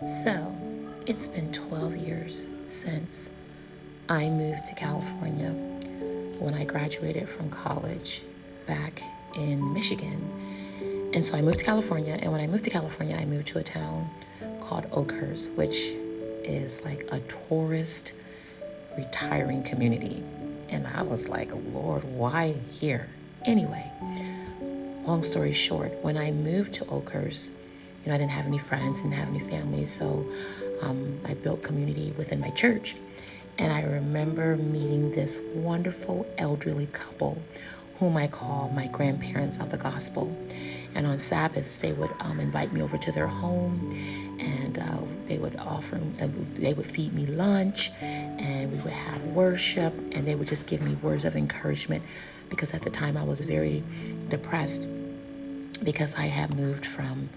So, it's been 12 years since I moved to California when I graduated from college back in Michigan. And so I moved to California, and when I moved to California, I moved to a town called Oakhurst, which is like a tourist retiring community. And I was like, Lord, why here? Anyway, long story short, when I moved to Oakhurst, I didn't have any friends, didn't have any family, so I built community within my church. And I remember meeting this wonderful elderly couple whom I call my grandparents of the gospel. And on Sabbaths, they would invite me over to their home, and they would feed me lunch, and we would have worship, and they would just give me words of encouragement, because at the time I was very depressed because I had moved from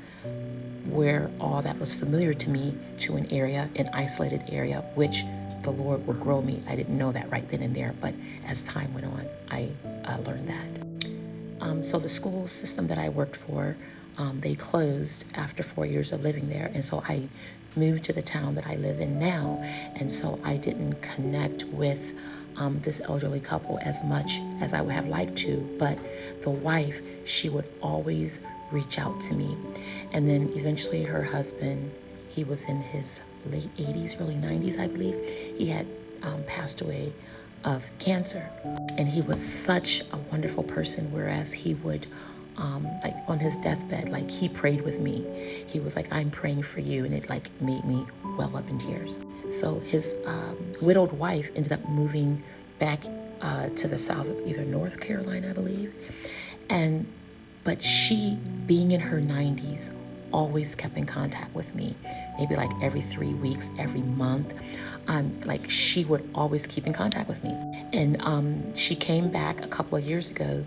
where all that was familiar to me to an isolated area, which the Lord will grow me. I didn't know that right then and there, but as time went on, I learned that. So the school system that I worked for, they closed after 4 years of living there. And so I moved to the town that I live in now. And so I didn't connect with this elderly couple as much as I would have liked to. But the wife, she would always reach out to me. And then eventually her husband, he was in his late 80s, early 90s, I believe. He had passed away of cancer. And he was such a wonderful person, whereas he would, like on his deathbed, like he prayed with me. He was like, I'm praying for you. And it like made me well up in tears. So his widowed wife ended up moving back to the south of either North Carolina, I believe. But she, being in her 90s, always kept in contact with me, maybe like every 3 weeks, every month. Like she would always keep in contact with me. And she came back a couple of years ago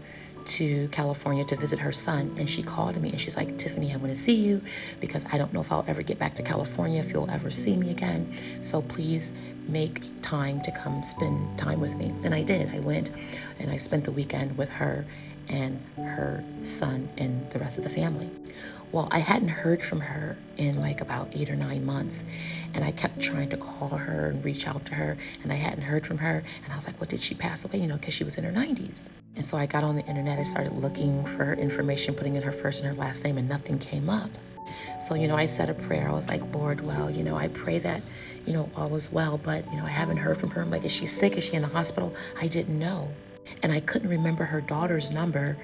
to California to visit her son, and she called me and she's like, Tiffany, I want to see you because I don't know if I'll ever get back to California, if you'll ever see me again. So please make time to come spend time with me. And I did. I went and I spent the weekend with her and her son and the rest of the family. Well, I hadn't heard from her in like about 8 or 9 months, and I kept trying to call her and reach out to her, and I hadn't heard from her, and I was like, well, did she pass away? Because she was in her 90s. And so I got on the internet, I started looking for her information, putting in her first and her last name, and nothing came up. So, I said a prayer. I was like, Lord, well, I pray that, all is well, but, I haven't heard from her. I'm like, is she sick? Is she in the hospital? I didn't know. And I couldn't remember her daughter's number,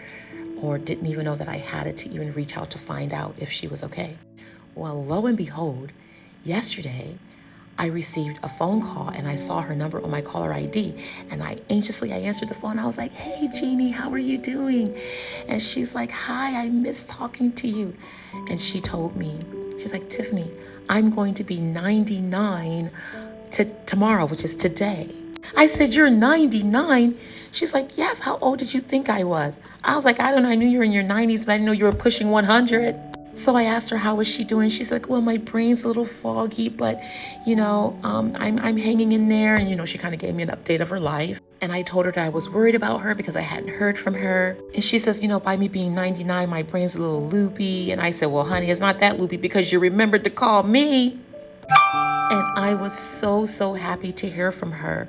or didn't even know that I had it to even reach out to find out if she was okay. Well, lo and behold, yesterday, I received a phone call and I saw her number on my caller ID, and I answered the phone. I was like, hey, Jeannie, how are you doing? And she's like, hi, I miss talking to you. And she told me, she's like, Tiffany, I'm going to be 99 tomorrow, which is today. I said, you're 99? She's like, yes, how old did you think I was? I was like, I don't know, I knew you were in your 90s, but I didn't know you were pushing 100. So I asked her, how was she doing? She's like, well, my brain's a little foggy, but, I'm hanging in there. And, she kind of gave me an update of her life. And I told her that I was worried about her because I hadn't heard from her. And she says, by me being 99, my brain's a little loopy. And I said, well, honey, it's not that loopy because you remembered to call me. And I was so, so happy to hear from her.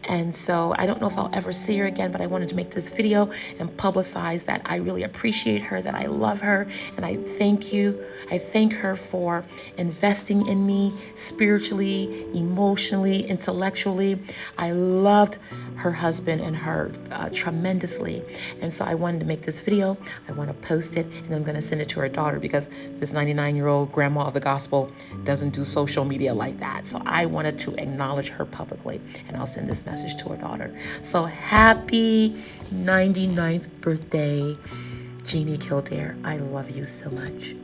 And so I don't know if I'll ever see her again, but I wanted to make this video and publicize that I really appreciate her, that I love her, and I thank you. I thank her for investing in me spiritually, emotionally, intellectually. I loved her husband and her tremendously. And so I wanted to make this video. I want to post it, and I'm going to send it to her daughter because this 99-year-old grandma of the gospel doesn't do social media like that. So I wanted to acknowledge her publicly, and I'll send this message to her daughter. So happy 99th birthday, Jeannie Kildare. I love you so much.